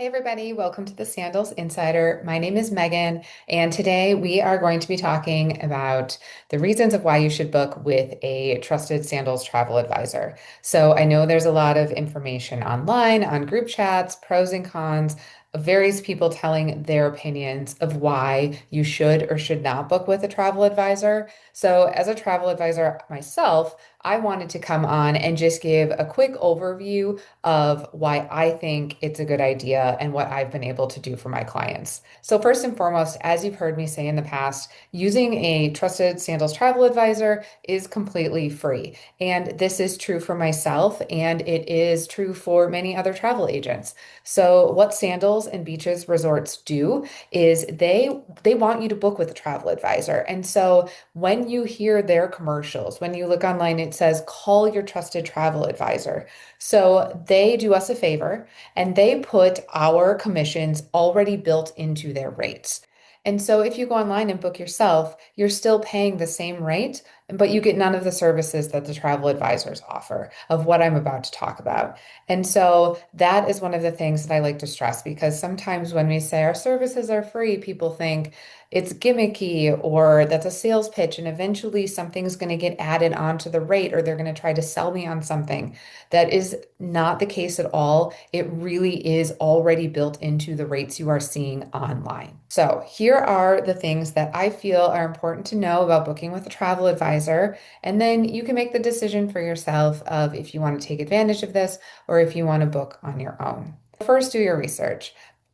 Hey everybody, welcome to the Sandals Insider. My name is Megan, and today we are going to be talking about the reasons of why you should book with a trusted sandals travel advisor. So I know there's a lot of information online on group chats, pros and cons, of various people telling their opinions of why you should or should not book with a travel advisor. So as a travel advisor myself, I wanted to come on and just give a quick overview of why I think it's a good idea and what I've been able to do for my clients. So, first and foremost, as you've heard me say in the past, using a trusted sandals travel advisor is completely free. And this is true for myself, and it is true for many other travel agents. So, what Sandals and Beaches resorts do is they want you to book with a travel advisor. And so, when you hear their commercials, when you look online, it says call your trusted travel advisor. So they do us a favor and they put our commissions already built into their rates. And so if you go online and book yourself, you're still paying the same rate, but you get none of the services that the travel advisors offer of what I'm about to talk about. And so that is one of the things that I like to stress because sometimes when we say our services are free, people think it's gimmicky or that's a sales pitch, and eventually something's going to get added onto the rate or they're going to try to sell me on something. That is not the case at all. It really is already built into the rates you are seeing online. So, here are the things that I feel are important to know about booking with a travel advisor, and then you can make the decision for yourself of if you want to take advantage of this or if you want to book on your own. First, do your research.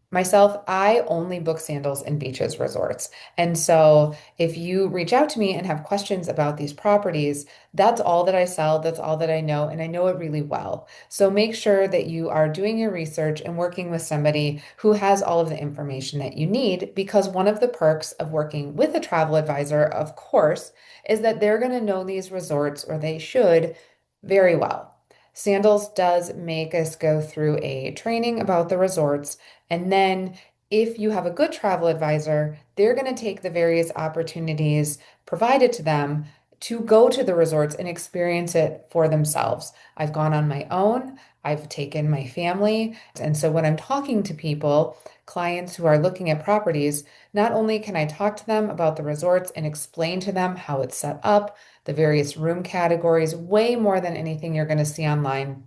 Myself, I only book Sandals and Beaches resorts. And so if you reach out to me and have questions about these properties, that's all that I sell, that's all that I know, and I know it really well. So make sure that you are doing your research and working with somebody who has all of the information that you need, because one of the perks of working with a travel advisor, of course, is that they're going to know these resorts, or they should, very well. Sandals does make us go through a training about the resorts, and then if you have a good travel advisor, they're going to take the various opportunities provided to them to go to the resorts and experience it for themselves. I've gone on my own, I've taken my family. And so when I'm talking to people, clients who are looking at properties, not only can I talk to them about the resorts and explain to them how it's set up, the various room categories, way more than anything you're going to see online.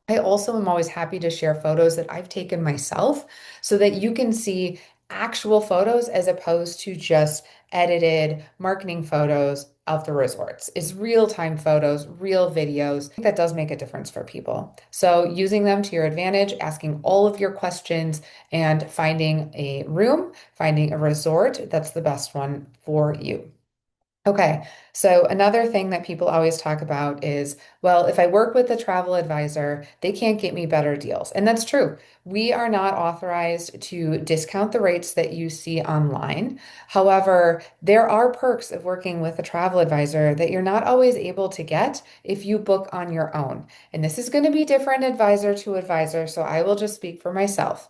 I also am always happy to share photos that I've taken myself so that you can see actual photos as opposed to just edited marketing photos of the resorts. It's real-time photos, real videos. I think that does make a difference for people. So using them to your advantage, asking all of your questions and finding a room, finding a resort that's the best one for you. Okay, so another thing that people always talk about is, well, if I work with a travel advisor, they can't get me better deals. And that's true. We are not authorized to discount the rates that you see online. However, there are perks of working with a travel advisor that you're not always able to get if you book on your own. And this is going to be different advisor to advisor, so I will just speak for myself.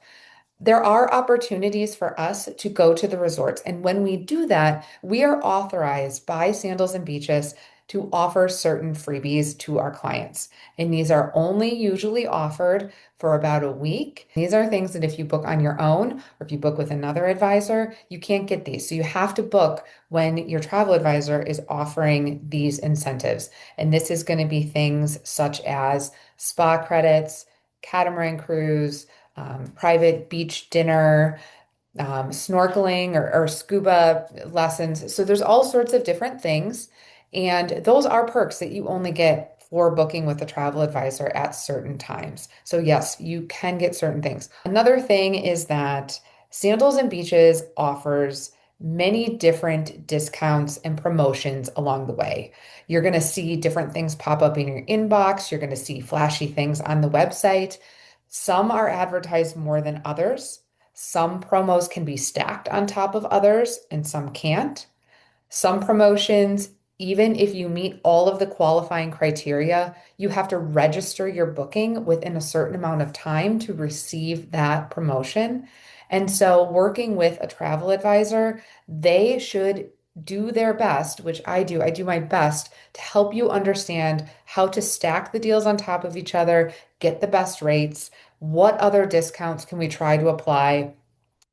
There are opportunities for us to go to the resorts. And when we do that, we are authorized by Sandals and Beaches to offer certain freebies to our clients. And these are only usually offered for about a week. These are things that if you book on your own or if you book with another advisor, you can't get these. So you have to book when your travel advisor is offering these incentives. And this is going to be things such as spa credits, catamaran cruise, private beach dinner, snorkeling or scuba lessons. So there's all sorts of different things. And those are perks that you only get for booking with a travel advisor at certain times. So yes, you can get certain things. Another thing is that Sandals and Beaches offers many different discounts and promotions along the way. You're going to see different things pop up in your inbox. You're going to see flashy things on the website. Some are advertised more than others. Some promos can be stacked on top of others, and some can't. Some promotions, even if you meet all of the qualifying criteria, you have to register your booking within a certain amount of time to receive that promotion. And so, working with a travel advisor, they should do their best, which I do. I do my best to help you understand how to stack the deals on top of each other, get the best rates. What other discounts can we try to apply?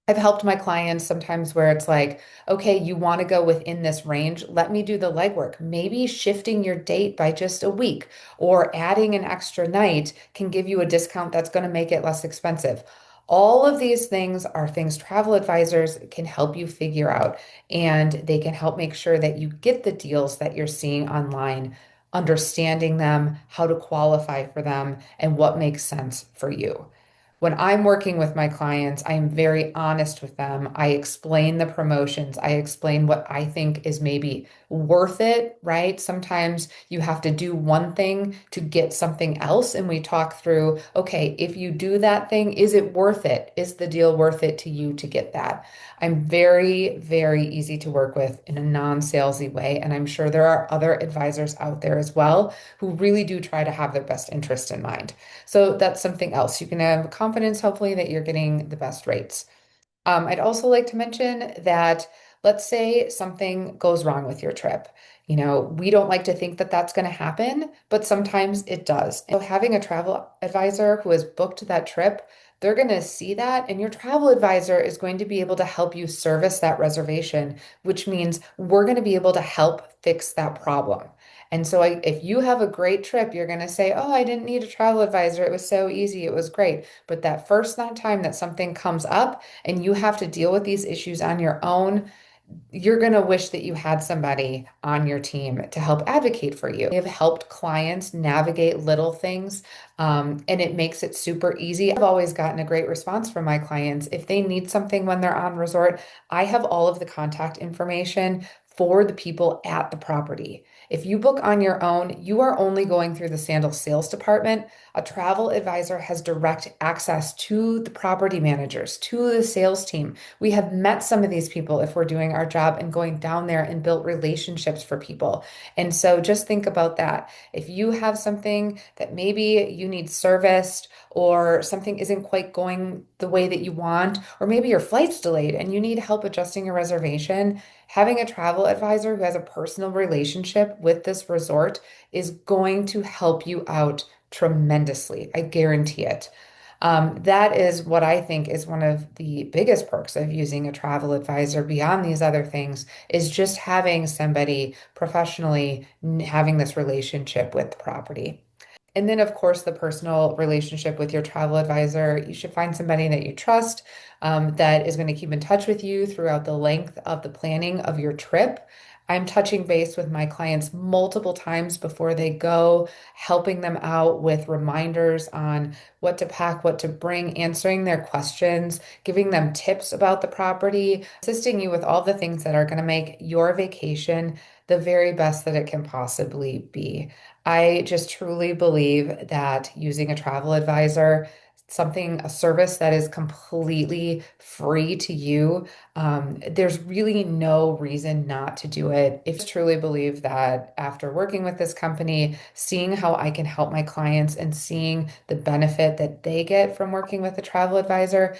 I've helped my clients sometimes where it's like, okay, you want to go within this range. Let me do the legwork. Maybe shifting your date by just a week or adding an extra night can give you a discount that's going to make it less expensive. All of these things are things travel advisors can help you figure out, and they can help make sure that you get the deals that you're seeing online, understanding them, how to qualify for them, and what makes sense for you. When I'm working with my clients, I am very honest with them. I explain the promotions. I explain what I think is maybe worth it, right? Sometimes you have to do one thing to get something else. And we talk through, okay, if you do that thing, is it worth it? Is the deal worth it to you to get that? I'm very, very easy to work with in a non-salesy way. And I'm sure there are other advisors out there as well who really do try to have their best interest in mind. So that's something else. You can have confidence, hopefully, that you're getting the best rates. I'd also like to mention that let's say something goes wrong with your trip. We don't like to think that that's going to happen, but sometimes it does. So having a travel advisor who has booked that trip, they're going to see that, and your travel advisor is going to be able to help you service that reservation, which means we're going to be able to help fix that problem. And so if you have a great trip, you're going to say, oh, I didn't need a travel advisor. It was so easy. It was great. But that first time that something comes up, and you have to deal with these issues on your own, you're going to wish that you had somebody on your team to help advocate for you. I've helped clients navigate little things, and it makes it super easy. I've always gotten a great response from my clients. If they need something when they're on resort, I have all of the contact information for the people at the property. If you book on your own, you are only going through the Sandals sales department. A travel advisor has direct access to the property managers, to the sales team. We have met some of these people if we're doing our job and going down there and built relationships for people. And so just think about that. If you have something that maybe you need serviced, or something isn't quite going the way that you want, or maybe your flight's delayed and you need help adjusting your reservation, having a travel advisor who has a personal relationship with this resort is going to help you out tremendously. I guarantee it. That is what I think is one of the biggest perks of using a travel advisor beyond these other things is just having somebody professionally having this relationship with the property. And then, of course, the personal relationship with your travel advisor. You should find somebody that you trust, that is going to keep in touch with you throughout the length of the planning of your trip. I'm touching base with my clients multiple times before they go, helping them out with reminders on what to pack, what to bring, answering their questions, giving them tips about the property, assisting you with all the things that are going to make your vacation the very best that it can possibly be. I just truly believe that using a travel advisor, a service that is completely free to you, there's really no reason not to do it. If I truly believe that after working with this company, seeing how I can help my clients and seeing the benefit that they get from working with a travel advisor,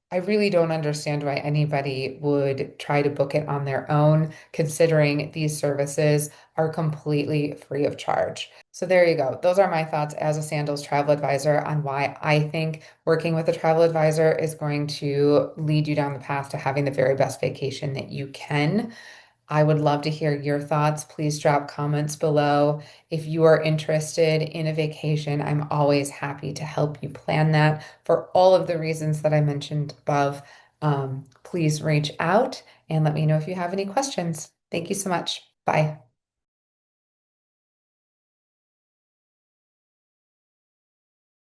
I really don't understand why anybody would try to book it on their own, considering these services are completely free of charge. So there you go. Those are my thoughts as a Sandals travel advisor on why I think working with a travel advisor is going to lead you down the path to having the very best vacation that you can. I would love to hear your thoughts. Please drop comments below. If you are interested in a vacation, I'm always happy to help you plan that for all of the reasons that I mentioned above. Please reach out and let me know if you have any questions. Thank you so much. Bye.